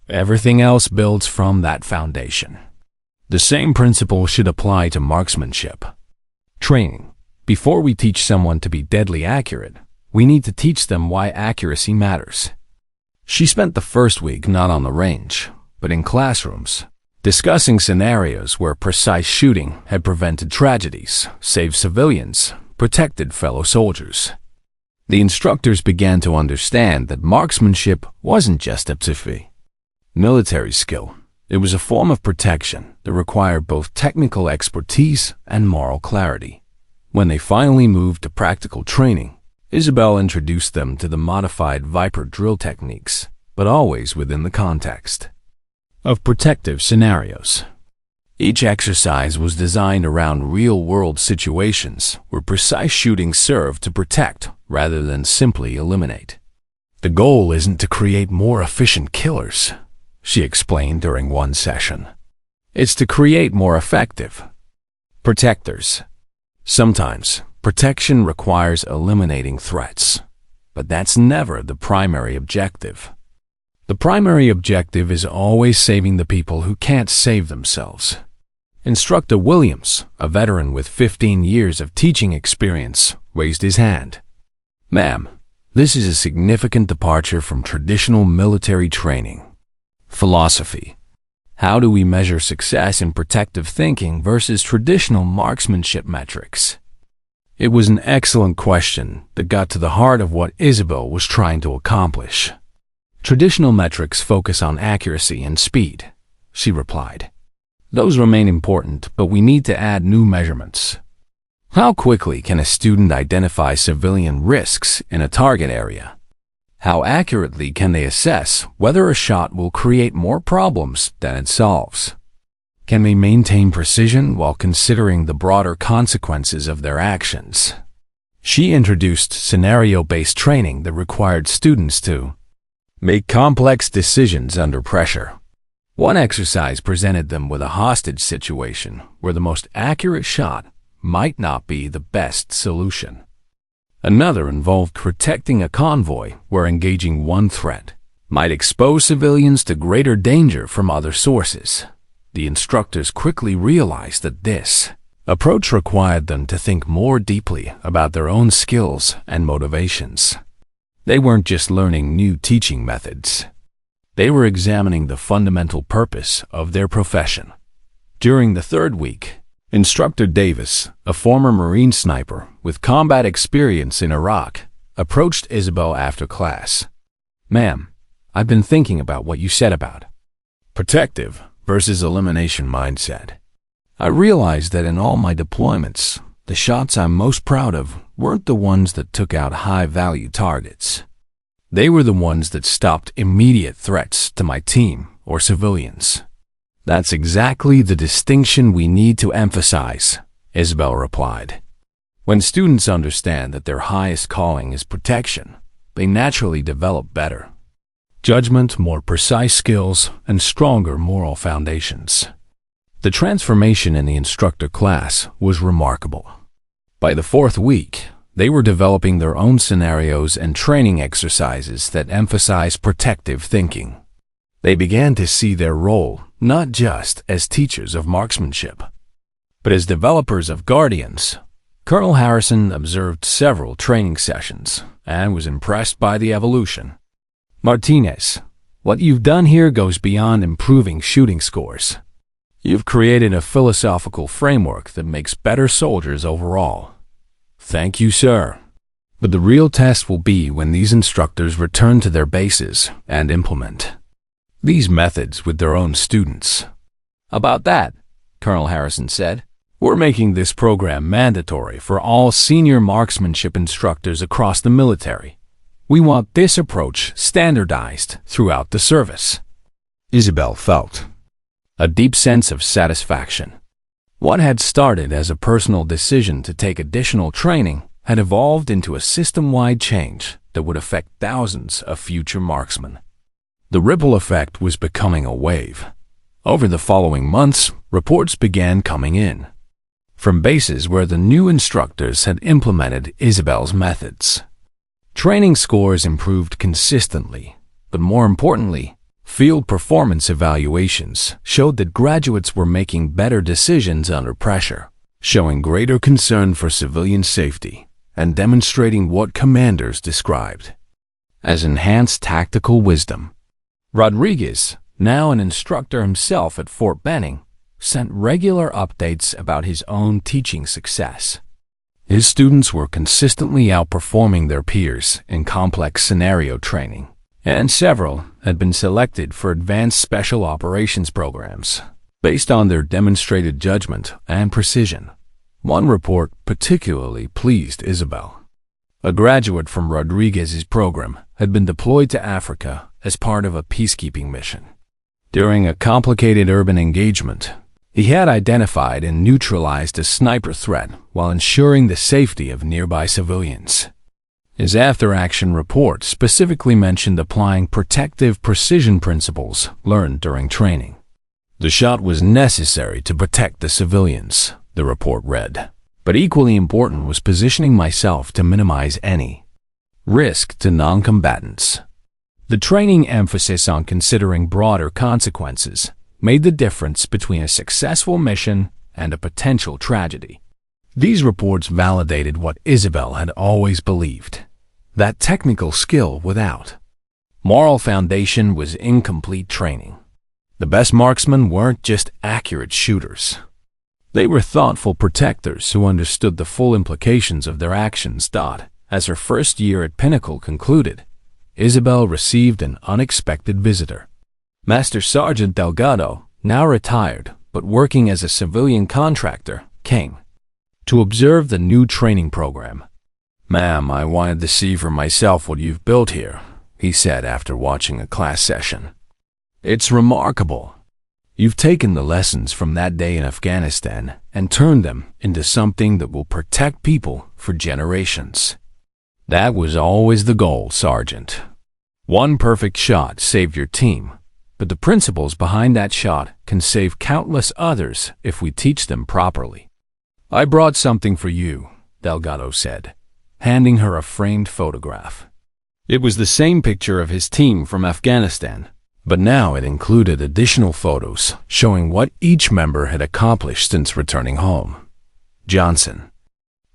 "Everything else builds from that foundation." The same principle should apply to marksmanship training. Before we teach someone to be deadly accurate, we need to teach them why accuracy matters. She spent the first week not on the range, but in classrooms, discussing scenarios where precise shooting had prevented tragedies, saved civilians, protected fellow soldiers. The instructors began to understand that marksmanship wasn't just a military skill. It was a form of protection that required both technical expertise and moral clarity. When they finally moved to practical training, Isabel introduced them to the modified Viper drill techniques, but always within the context of protective scenarios. Each exercise was designed around real-world situations where precise shooting served to protect rather than simply eliminate. "The goal isn't to create more efficient killers," she explained during one session. "It's to create more effective protectors. Sometimes protection requires eliminating threats, but that's never the primary objective. The primary objective is always saving the people who can't save themselves." Instructor Williams, a veteran with 15 years of teaching experience, raised his hand. "Ma'am, this is a significant departure from traditional military training. Philosophy. How do we measure success in protective thinking versus traditional marksmanship metrics?" It was an excellent question that got to the heart of what Isabel was trying to accomplish. "Traditional metrics focus on accuracy and speed," she replied. Those remain important, but we need to add new measurements. How quickly can a student identify civilian risks in a target area? How accurately can they assess whether a shot will create more problems than it solves? Can they maintain precision while considering the broader consequences of their actions? She introduced scenario-based training that required students to make complex decisions under pressure. One exercise presented them with a hostage situation where the most accurate shot might not be the best solution. Another involved protecting a convoy where engaging one threat might expose civilians to greater danger from other sources. The instructors quickly realized that this approach required them to think more deeply about their own skills and motivations. They weren't just learning new teaching methods. They were examining the fundamental purpose of their profession. During the third week, Instructor Davis, a former Marine sniper with combat experience in Iraq, approached Isabel after class. "Ma'am, I've been thinking about what you said about protective versus elimination mindset. I realized that in all my deployments, the shots I'm most proud of weren't the ones that took out high-value targets. They were the ones that stopped immediate threats to my team or civilians." "That's exactly the distinction we need to emphasize," Isabel replied. "When students understand that their highest calling is protection, they naturally develop better judgment, more precise skills, and stronger moral foundations." The transformation in the instructor class was remarkable. By the fourth week, they were developing their own scenarios and training exercises that emphasize protective thinking. They began to see their role not just as teachers of marksmanship, but as developers of guardians. Colonel Harrison observed several training sessions and was impressed by the evolution. "Martinez, what you've done here goes beyond improving shooting scores. You've created a philosophical framework that makes better soldiers overall." "Thank you, sir. But the real test will be when these instructors return to their bases and implement these methods with their own students." "About that," Colonel Harrison said, "we're making this program mandatory for all senior marksmanship instructors across the military. We want this approach standardized throughout the service." Isabel felt a deep sense of satisfaction. What had started as a personal decision to take additional training had evolved into a system-wide change that would affect thousands of future marksmen. The ripple effect was becoming a wave. Over the following months, reports began coming in from bases where the new instructors had implemented Isabel's methods. Training scores improved consistently, but more importantly, field performance evaluations showed that graduates were making better decisions under pressure, showing greater concern for civilian safety, and demonstrating what commanders described as enhanced tactical wisdom. Rodriguez, now an instructor himself at Fort Benning, sent regular updates about his own teaching success. His students were consistently outperforming their peers in complex scenario training, and several had been selected for advanced special operations programs based on their demonstrated judgment and precision. One report particularly pleased Isabel. A graduate from Rodriguez's program had been deployed to Africa as part of a peacekeeping mission. During a complicated urban engagement, he had identified and neutralized a sniper threat while ensuring the safety of nearby civilians. His after-action report specifically mentioned applying protective precision principles learned during training. "The shot was necessary to protect the civilians," the report read, "but equally important was positioning myself to minimize any risk to non-combatants." The training emphasis on considering broader consequences made the difference between a successful mission and a potential tragedy. These reports validated what Isabel had always believed, that technical skill without moral foundation was incomplete training. The best marksmen weren't just accurate shooters. They were thoughtful protectors who understood the full implications of their actions. As her first year at Pinnacle concluded, Isabel received an unexpected visitor. Master Sergeant Delgado, now retired, but working as a civilian contractor, came to observe the new training program. "Ma'am, I wanted to see for myself what you've built here," he said after watching a class session. "It's remarkable. You've taken the lessons from that day in Afghanistan and turned them into something that will protect people for generations. That was always the goal, Sergeant. One perfect shot saved your team, but the principles behind that shot can save countless others if we teach them properly." "I brought something for you," Delgado said, handing her a framed photograph. It was the same picture of his team from Afghanistan, but now it included additional photos showing what each member had accomplished since returning home. Johnson,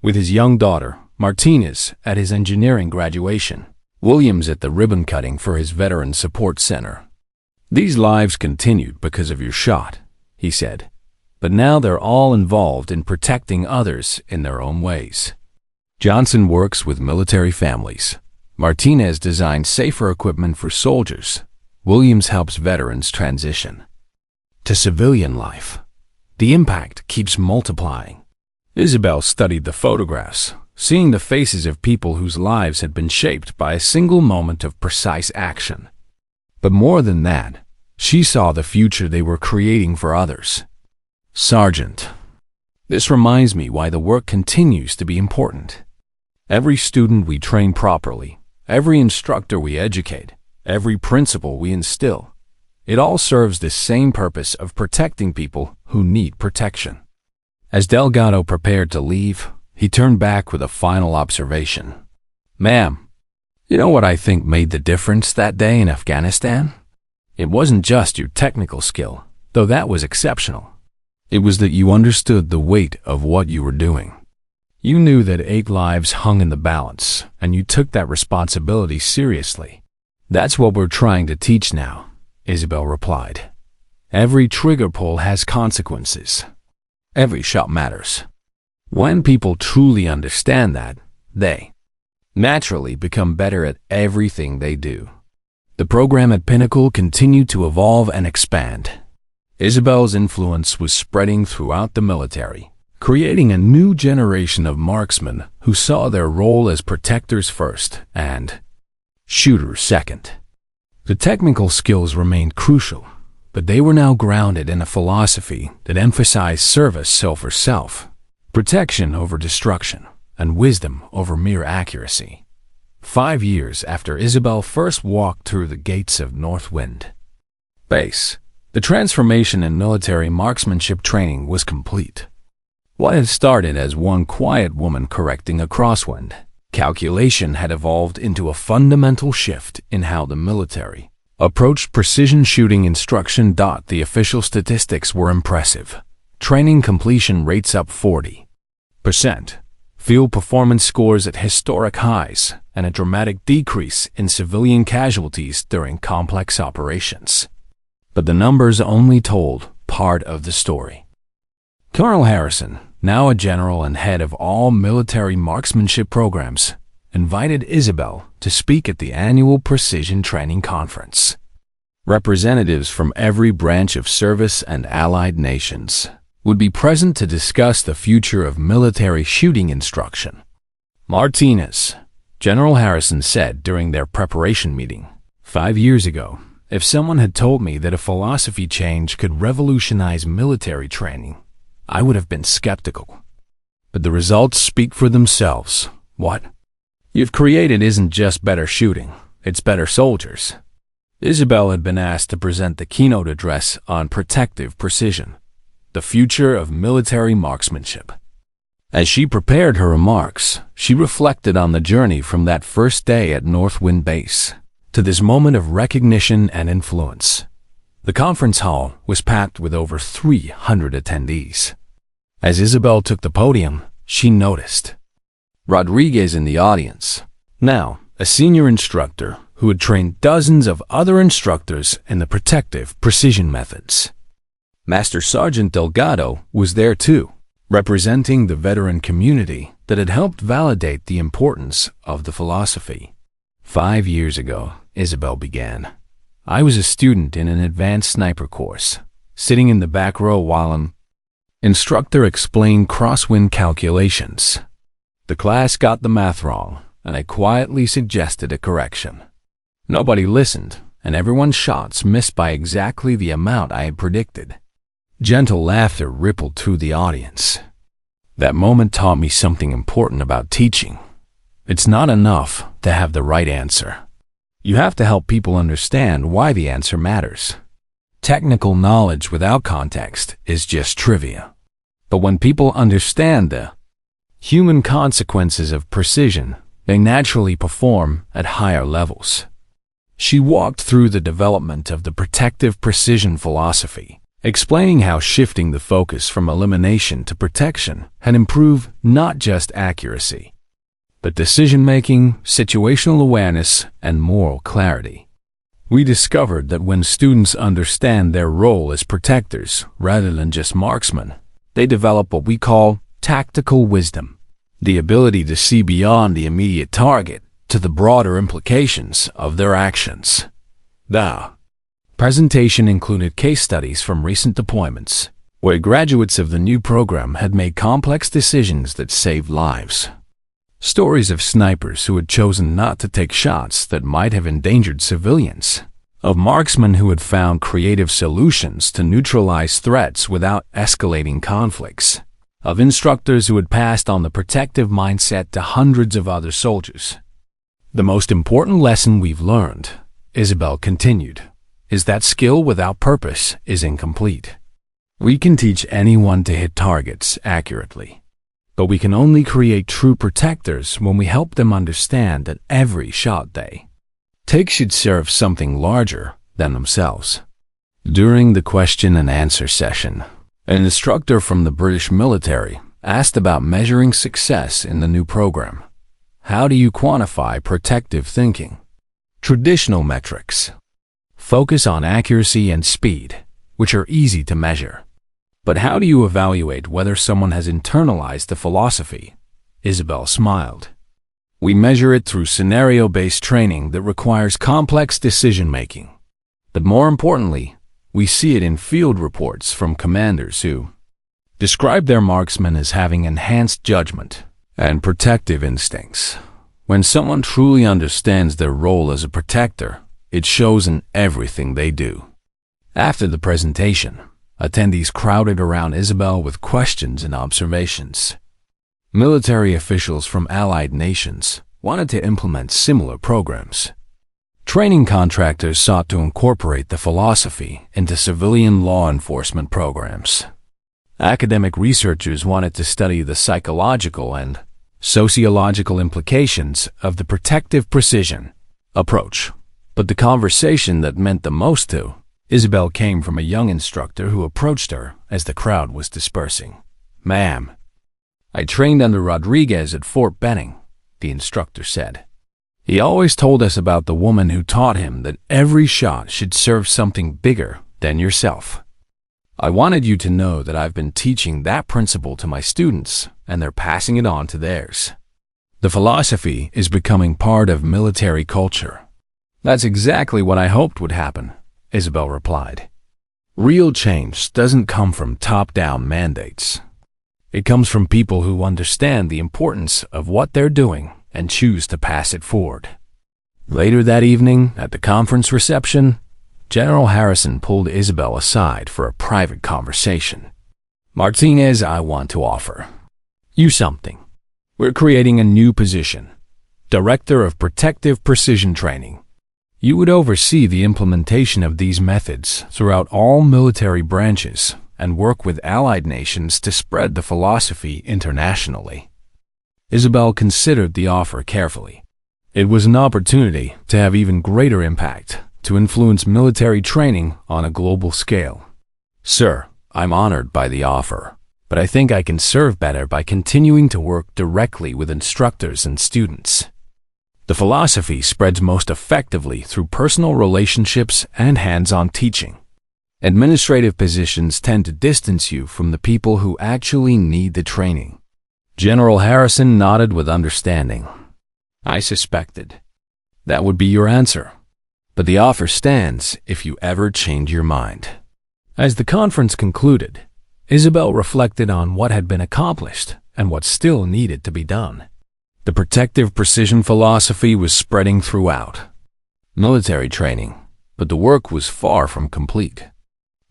with his young daughter, Martinez, at his engineering graduation, Williams at the ribbon cutting for his Veteran Support Center. "These lives continued because of your shot," he said, "but now they're all involved in protecting others in their own ways." Johnson works with military families. Martinez designs safer equipment for soldiers. Williams helps veterans transition to civilian life. The impact keeps multiplying. Isabel studied the photographs, seeing the faces of people whose lives had been shaped by a single moment of precise action. But more than that, she saw the future they were creating for others. "Sergeant, this reminds me why the work continues to be important. Every student we train properly, every instructor we educate, every principle we instill, it all serves the same purpose of protecting people who need protection." As Delgado prepared to leave, he turned back with a final observation. "Ma'am, you know what I think made the difference that day in Afghanistan? It wasn't just your technical skill, though that was exceptional. It was that you understood the weight of what you were doing. You knew that 8 lives hung in the balance, and you took that responsibility seriously. That's what we're trying to teach now," Isabel replied. "Every trigger pull has consequences. Every shot matters. When people truly understand that, they naturally become better at everything they do." The program at Pinnacle continued to evolve and expand. Isabel's influence was spreading throughout the military, creating a new generation of marksmen who saw their role as protectors first and shooters second. The technical skills remained crucial, but they were now grounded in a philosophy that emphasized service over self, protection over destruction, and wisdom over mere accuracy. 5 years after Isabel first walked through the gates of Northwind Base, the transformation in military marksmanship training was complete. What had started as one quiet woman correcting a crosswind calculation had evolved into a fundamental shift in how the military approached precision shooting instruction. The official statistics were impressive. Training completion rates up 40%, field performance scores at historic highs, and a dramatic decrease in civilian casualties during complex operations. But the numbers only told part of the story. Colonel Harrison, now a general and head of all military marksmanship programs, invited Isabel to speak at the annual Precision Training Conference. Representatives from every branch of service and allied nations would be present to discuss the future of military shooting instruction. "Martinez," General Harrison said during their preparation meeting, 5 years ago, if someone had told me that a philosophy change could revolutionize military training, I would have been skeptical. But the results speak for themselves. What you've created isn't just better shooting, it's better soldiers." Isabel had been asked to present the keynote address on protective precision, the future of military marksmanship. As she prepared her remarks, she reflected on the journey from that first day at Northwind Base to this moment of recognition and influence. The conference hall was packed with over 300 attendees. As Isabel took the podium, she noticed Rodriguez in the audience, now a senior instructor who had trained dozens of other instructors in the protective precision methods. Master Sergeant Delgado was there too, representing the veteran community that had helped validate the importance of the philosophy. 5 years ago, Isabel began, I was a student in an advanced sniper course. sitting in the back row while an instructor explained crosswind calculations. The class got the math wrong, and I quietly suggested a correction. Nobody listened, and everyone's shots missed by exactly the amount I had predicted. Gentle laughter rippled through the audience. That moment taught me something important about teaching. It's not enough to have the right answer. You have to help people understand why the answer matters. Technical knowledge without context is just trivia. But when people understand the human consequences of precision, they naturally perform at higher levels. She walked through the development of the protective precision philosophy, explaining how shifting the focus from elimination to protection had improved not just accuracy, but decision-making, situational awareness, and moral clarity. We discovered that when students understand their role as protectors rather than just marksmen, they develop what we call tactical wisdom, the ability to see beyond the immediate target to the broader implications of their actions. The presentation included case studies from recent deployments, where graduates of the new program had made complex decisions that saved lives. Stories of snipers who had chosen not to take shots that might have endangered civilians, of marksmen who had found creative solutions to neutralize threats without escalating conflicts, of instructors who had passed on the protective mindset to hundreds of other soldiers. The most important lesson we've learned, Isabel continued, is that skill without purpose is incomplete. We can teach anyone to hit targets accurately, but we can only create true protectors when we help them understand that every shot they take should serve something larger than themselves. During the question and answer session, an instructor from the British military asked about measuring success in the new program. How do you quantify protective thinking? Traditional metrics focus on accuracy and speed, which are easy to measure. But how do you evaluate whether someone has internalized the philosophy? Isabel smiled. We measure it through scenario-based training that requires complex decision-making. But more importantly, we see it in field reports from commanders who describe their marksmen as having enhanced judgment and protective instincts. When someone truly understands their role as a protector, it shows in everything they do. After the presentation, attendees crowded around Isabel with questions and observations. Military officials from allied nations wanted to implement similar programs. Training contractors sought to incorporate the philosophy into civilian law enforcement programs. Academic researchers wanted to study the psychological and sociological implications of the protective precision approach. But the conversation that meant the most to Isabel came from a young instructor who approached her as the crowd was dispersing. "Ma'am, I trained under Rodriguez at Fort Benning," the instructor said. "He always told us about the woman who taught him that every shot should serve something bigger than yourself. I wanted you to know that I've been teaching that principle to my students, and they're passing it on to theirs. The philosophy is becoming part of military culture." "That's exactly what I hoped would happen," Isabel replied. "Real change doesn't come from top-down mandates. It comes from people who understand the importance of what they're doing and choose to pass it forward." Later that evening, at the conference reception, General Harrison pulled Isabel aside for a private conversation. "Martinez, I want to offer you something. We're creating a new position, Director of Protective Precision Training. You would oversee the implementation of these methods throughout all military branches and work with allied nations to spread the philosophy internationally." Isabel considered the offer carefully. It was an opportunity to have even greater impact, to influence military training on a global scale. "Sir, I'm honored by the offer, but I think I can serve better by continuing to work directly with instructors and students. The philosophy spreads most effectively through personal relationships and hands-on teaching. Administrative positions tend to distance you from the people who actually need the training." General Harrison nodded with understanding. "I suspected that would be your answer, but the offer stands if you ever change your mind." As the conference concluded, Isabel reflected on what had been accomplished and what still needed to be done. The protective precision philosophy was spreading throughout military training, but the work was far from complete.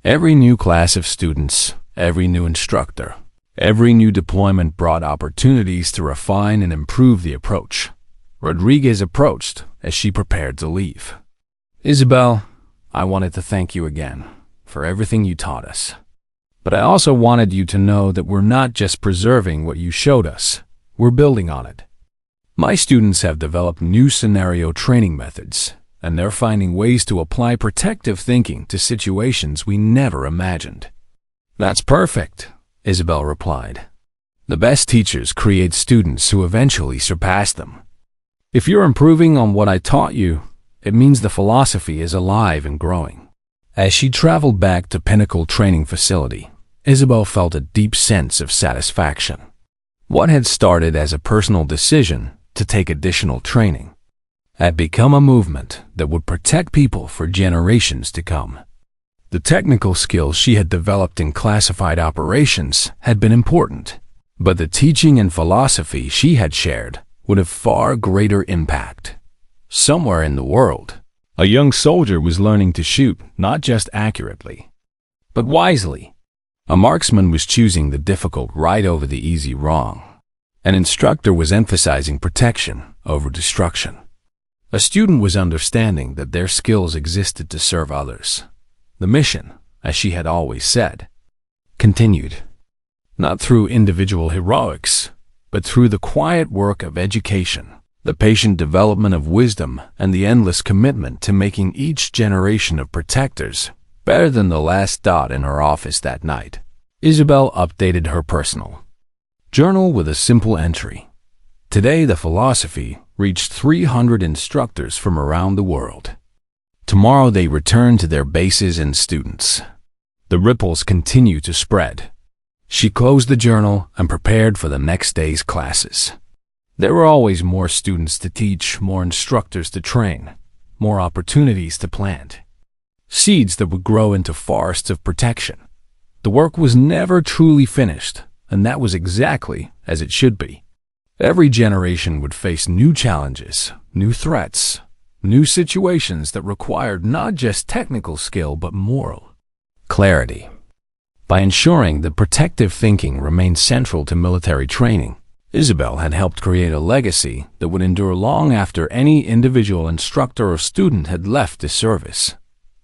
Every new class of students, every new instructor, every new deployment brought opportunities to refine and improve the approach. Rodriguez approached as she prepared to leave. Isabel, I wanted to thank you again for everything you taught us. But I also wanted you to know that we're not just preserving what you showed us, we're building on it. My students have developed new scenario training methods, and they're finding ways to apply protective thinking to situations we never imagined. That's perfect, Isabel replied. The best teachers create students who eventually surpass them. If you're improving on what I taught you, it means the philosophy is alive and growing. As she traveled back to Pinnacle Training Facility, Isabel felt a deep sense of satisfaction. What had started as a personal decision to take additional training had become a movement that would protect people for generations to come. The technical skills she had developed in classified operations had been important, but the teaching and philosophy she had shared would have far greater impact. Somewhere in the world, a young soldier was learning to shoot not just accurately, but wisely. A marksman was choosing the difficult right over the easy wrong. An instructor was emphasizing protection over destruction. A student was understanding that their skills existed to serve others. The mission, as she had always said, continued, not through individual heroics, but through the quiet work of education, the patient development of wisdom, and the endless commitment to making each generation of protectors better than the last dot in her office that night. Isabel updated her personal journal with a simple entry. Today, the philosophy reached 300 instructors from around the world. Tomorrow, they return to their bases and students. The ripples continue to spread. She closed the journal and prepared for the next day's classes. There were always more students to teach, more instructors to train, more opportunities to plant. Seeds that would grow into forests of protection. The work was never truly finished, and that was exactly as it should be. Every generation would face new challenges, new threats, new situations that required not just technical skill but moral clarity. By ensuring that protective thinking remained central to military training, Isabel had helped create a legacy that would endure long after any individual instructor or student had left the service.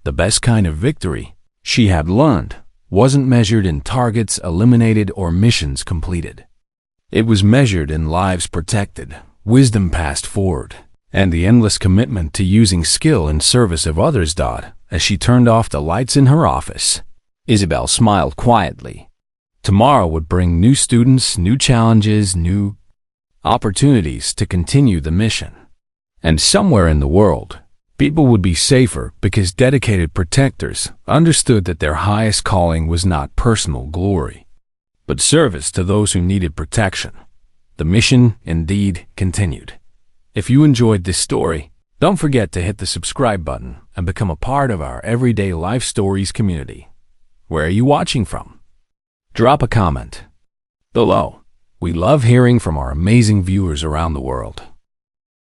The best kind of victory, she had learned, wasn't measured in targets eliminated or missions completed. It was measured in lives protected, wisdom passed forward, and the endless commitment to using skill in service of others. As she turned off the lights in her office, Isabel smiled quietly. Tomorrow would bring new students, new challenges, new opportunities to continue the mission. And somewhere in the world, people would be safer because dedicated protectors understood that their highest calling was not personal glory, but service to those who needed protection. The mission, indeed, continued. If you enjoyed this story, don't forget to hit the subscribe button and become a part of our Everyday Life Stories community. Where are you watching from? Drop a comment below. We love hearing from our amazing viewers around the world.